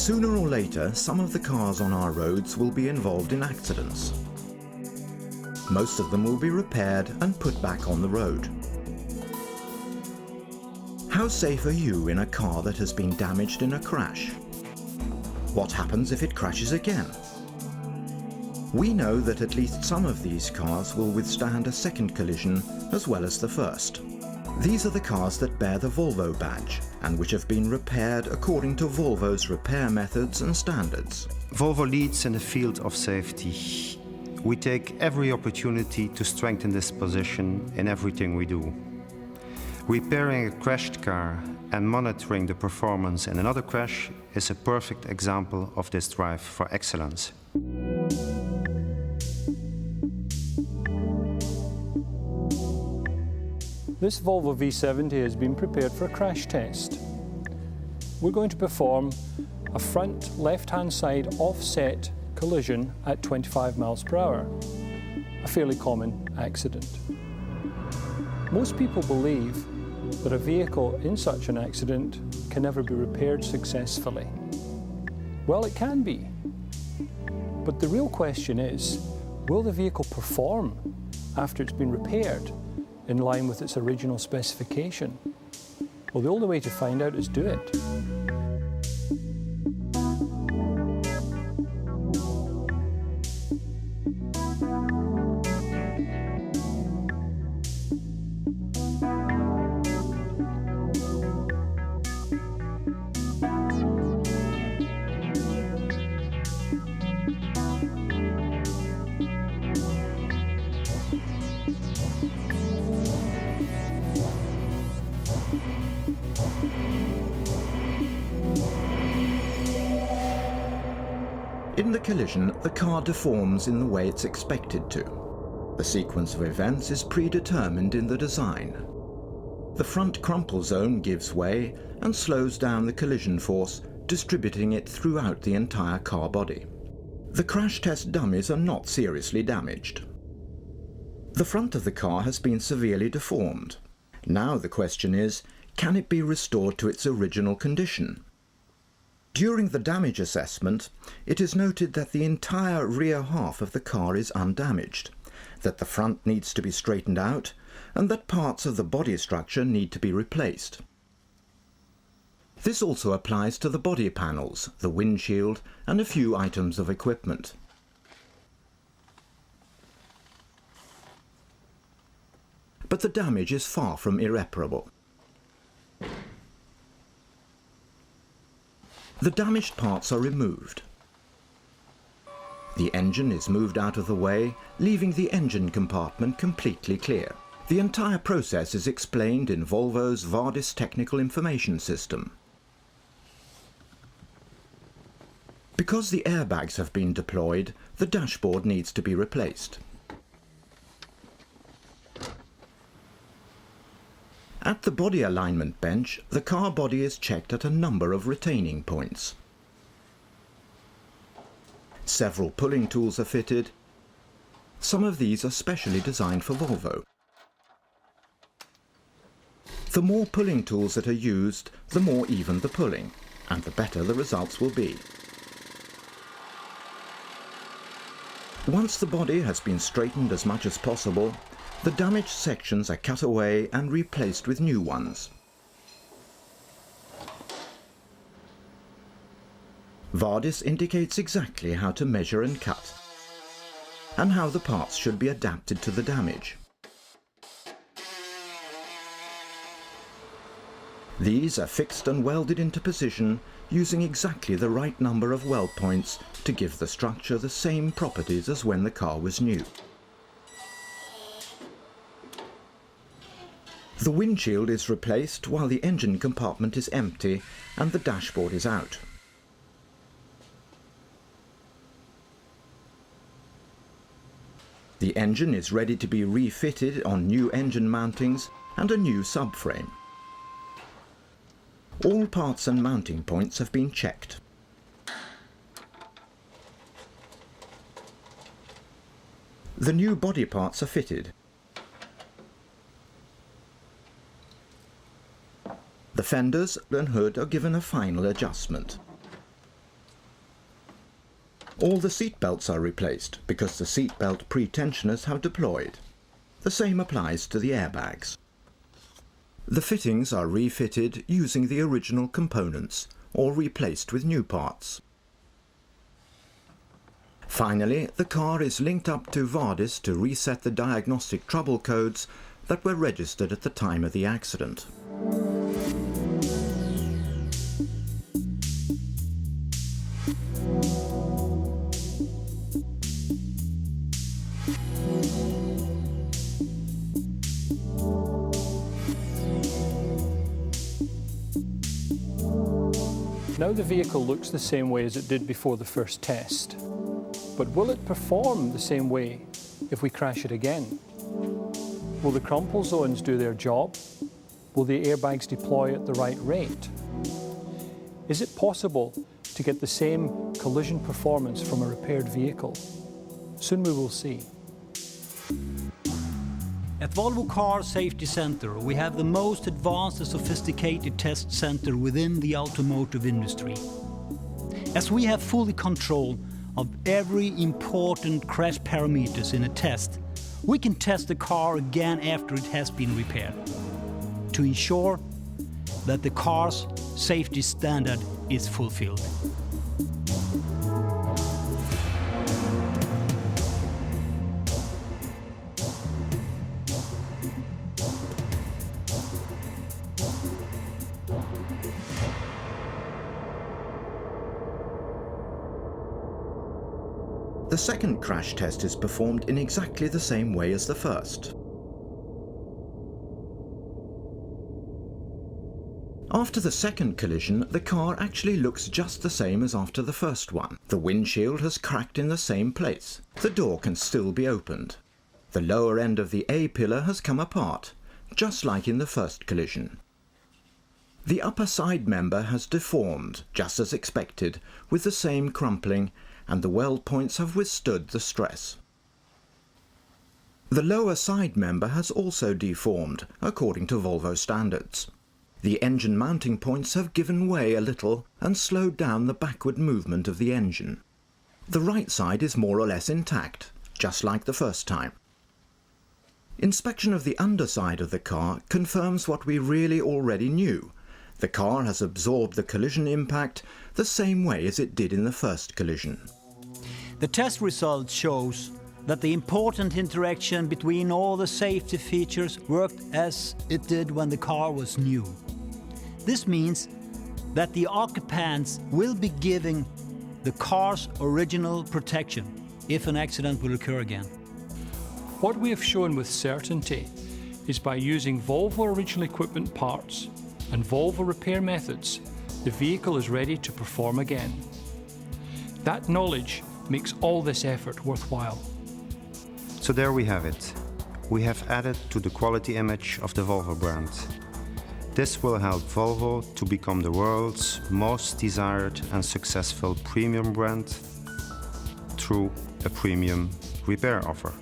Sooner or later, some of the cars on our roads will be involved in accidents. Most of them will be repaired and put back on the road. How safe are you in a car that has been damaged in a crash? What happens if it crashes again? We know that at least some of these cars will withstand a second collision as well as the first. These are the cars that bear the Volvo badge and which have been repaired according to Volvo's repair methods and standards. Volvo leads in the field of safety. We take every opportunity to strengthen this position in everything we do. Repairing a crashed car and monitoring the performance in another crash is a perfect example of this drive for excellence. This Volvo V70 has been prepared for a crash test. We're going to perform a front left-hand side offset collision at 25 miles per hour, a fairly common accident. Most people believe that a vehicle in such an accident can never be repaired successfully. Well, it can be. But the real question is, will the vehicle perform after it's been repaired in line with its original specification? Well, the only way to find out is do it. In the collision, the car deforms in the way it's expected to. The sequence of events is predetermined in the design. The front crumple zone gives way and slows down the collision force, distributing it throughout the entire car body. The crash test dummies are not seriously damaged. The front of the car has been severely deformed. Now the question is, can it be restored to its original condition? During the damage assessment, it is noted that the entire rear half of the car is undamaged, that the front needs to be straightened out, and that parts of the body structure need to be replaced. This also applies to the body panels, the windshield, and a few items of equipment. But the damage is far from irreparable. The damaged parts are removed. The engine is moved out of the way, leaving the engine compartment completely clear. The entire process is explained in Volvo's VARDIS technical information system. Because the airbags have been deployed, the dashboard needs to be replaced. At the body alignment bench, the car body is checked at a number of retaining points. Several pulling tools are fitted. Some of these are specially designed for Volvo. The more pulling tools that are used, the more even the pulling, and the better the results will be. Once the body has been straightened as much as possible, the damaged sections are cut away and replaced with new ones. VARDIS indicates exactly how to measure and cut, and how the parts should be adapted to the damage. These are fixed and welded into position using exactly the right number of weld points to give the structure the same properties as when the car was new. The windshield is replaced while the engine compartment is empty and the dashboard is out. The engine is ready to be refitted on new engine mountings and a new subframe. All parts and mounting points have been checked. The new body parts are fitted. The fenders and hood are given a final adjustment. All the seat belts are replaced because the seat belt pre-tensioners have deployed. The same applies to the airbags. The fittings are refitted using the original components or replaced with new parts. Finally, the car is linked up to VARDIS to reset the diagnostic trouble codes that were registered at the time of the accident. Now the vehicle looks the same way as it did before the first test. But will it perform the same way if we crash it again? Will the crumple zones do their job? Will the airbags deploy at the right rate? Is it possible to get the same collision performance from a repaired vehicle? Soon we will see. At Volvo Car Safety Center, we have the most advanced and sophisticated test center within the automotive industry. As we have full control of every important crash parameters in a test, we can test the car again after it has been repaired to ensure that the car's safety standard is fulfilled. The second crash test is performed in exactly the same way as the first. After the second collision, the car actually looks just the same as after the first one. The windshield has cracked in the same place. The door can still be opened. The lower end of the A-pillar has come apart, just like in the first collision. The upper side member has deformed, just as expected, with the same crumpling, and the weld points have withstood the stress. The lower side member has also deformed, according to Volvo standards. The engine mounting points have given way a little and slowed down the backward movement of the engine. The right side is more or less intact, just like the first time. Inspection of the underside of the car confirms what we really already knew. The car has absorbed the collision impact the same way as it did in the first collision. The test result shows that the important interaction between all the safety features worked as it did when the car was new. This means that the occupants will be giving the car's original protection if an accident will occur again. What we have shown with certainty is by using Volvo original equipment parts and Volvo repair methods, the vehicle is ready to perform again. That knowledge makes all this effort worthwhile. So there we have it. We have added to the quality image of the Volvo brand. This will help Volvo to become the world's most desired and successful premium brand through a premium repair offer.